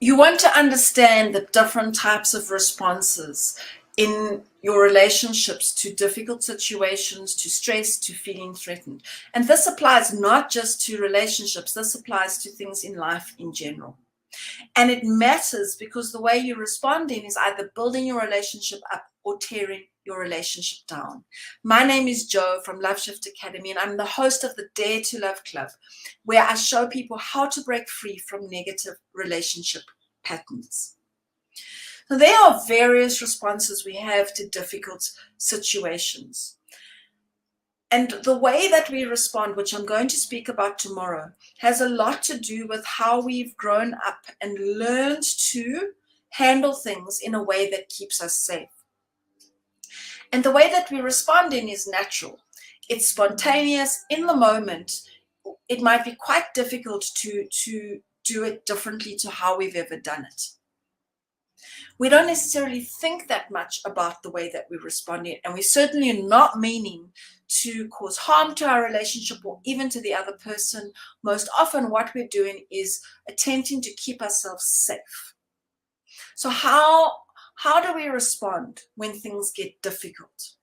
You want to understand the different types of responses in your relationships to difficult situations, to stress, to feeling threatened. And this applies not just to relationships, this applies to things in life in general. And it matters because the way you respond in is either building your relationship up or tearing your relationship down. My name is Jo from Love Shift Academy, and I'm the host of the Dare to Love Club, where I show people how to break free from negative relationship patterns. So there are various responses we have to difficult situations. And the way that we respond, which I'm going to speak about tomorrow, has a lot to do with how we've grown up and learned to handle things in a way that keeps us safe. And the way that we respond in is natural. It's spontaneous in the moment. It might be quite difficult to do it differently to how we've ever done it. We don't necessarily think that much about the way that we respond, and we're certainly not meaning to cause harm to our relationship or even to the other person. Most often what we're doing is attempting to keep ourselves safe. So how do we respond when things get difficult?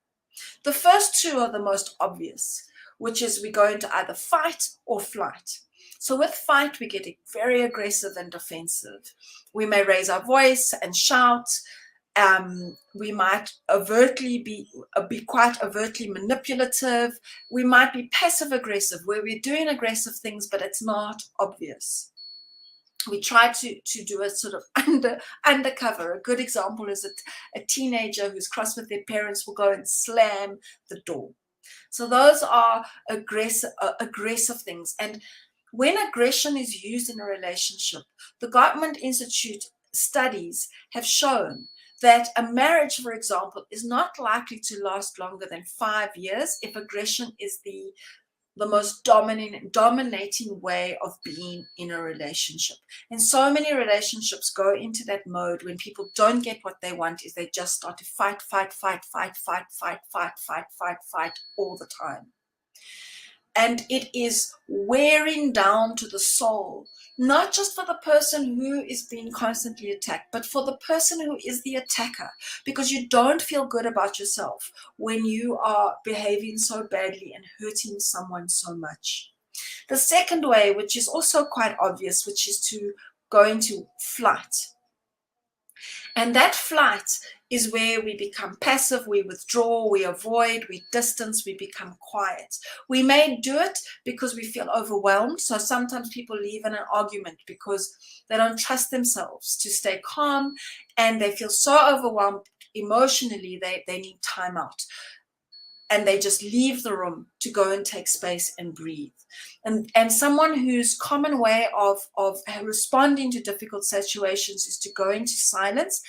The first two are the most obvious, which is we go into either fight or flight. So with fight, we get very aggressive and defensive. We may raise our voice and shout. We might be quite overtly manipulative. We might be passive aggressive, where we're doing aggressive things, but it's not obvious. We try to do a sort of undercover. A good example is a teenager who's cross with their parents will go and slam the door. So those are aggressive things. And when aggression is used in a relationship, the Gottman Institute studies have shown that a marriage, for example, is not likely to last longer than 5 years if aggression is the most dominating way of being in a relationship. And so many relationships go into that mode when people don't get what they want, is they just start to fight all the time. And it is wearing down to the soul, not just for the person who is being constantly attacked, but for the person who is the attacker, because you don't feel good about yourself when you are behaving so badly and hurting someone so much. The second way, which is also quite obvious, which is to go into flight. And that flight is where we become passive, we withdraw, we avoid, we distance, we become quiet. We may do it because we feel overwhelmed. So sometimes people leave in an argument because they don't trust themselves to stay calm, and they feel so overwhelmed emotionally, they need time out. And they just leave the room to go and take space and breathe. And someone whose common way of responding to difficult situations is to go into silence.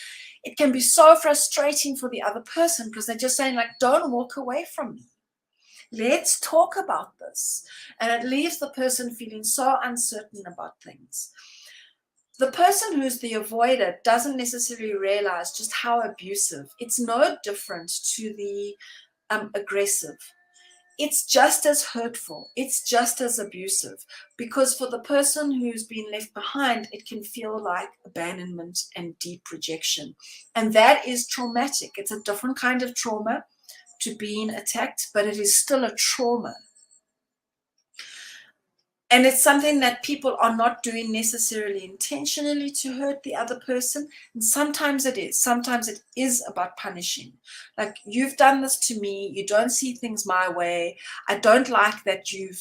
It can be so frustrating for the other person because they're just saying, like, don't walk away from me. Let's talk about this. And it leaves the person feeling so uncertain about things. The person who's the avoider doesn't necessarily realize just how abusive. It's no different to the aggressive. It's just as hurtful. It's just as abusive, because for the person who's been left behind, it can feel like abandonment and deep rejection. And that is traumatic. It's a different kind of trauma to being attacked, but it is still a trauma. And it's something that people are not doing necessarily intentionally to hurt the other person. And sometimes it is. Sometimes it is about punishing. Like, you've done this to me. You don't see things my way. I don't like that you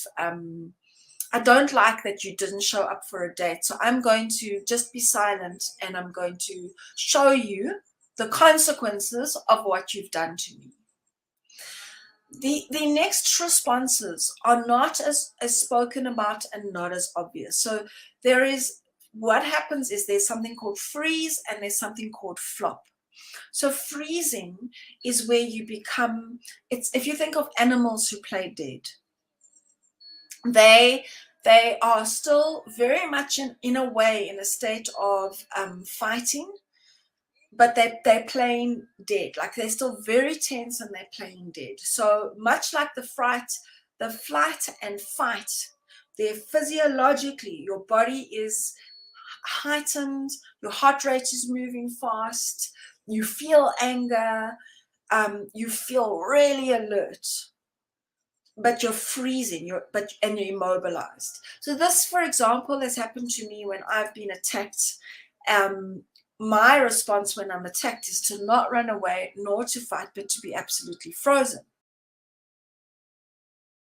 didn't show up for a date. So I'm going to just be silent, and I'm going to show you the consequences of what you've done to me. The next responses are not as spoken about and not as obvious. So what happens is there's something called freeze and there's something called flop. So freezing is where you become, if you think of animals who play dead, they are still very much in a way in a state of fighting, but they're playing dead. Like, they're still very tense and they're playing dead. So much like the flight and fight, they're physiologically, your body is heightened, your heart rate is moving fast, you feel anger, you feel really alert, but you're freezing, and you're immobilized. So this, for example, has happened to me when I've been attacked. My response when I'm attacked is to not run away nor to fight, but to be absolutely frozen.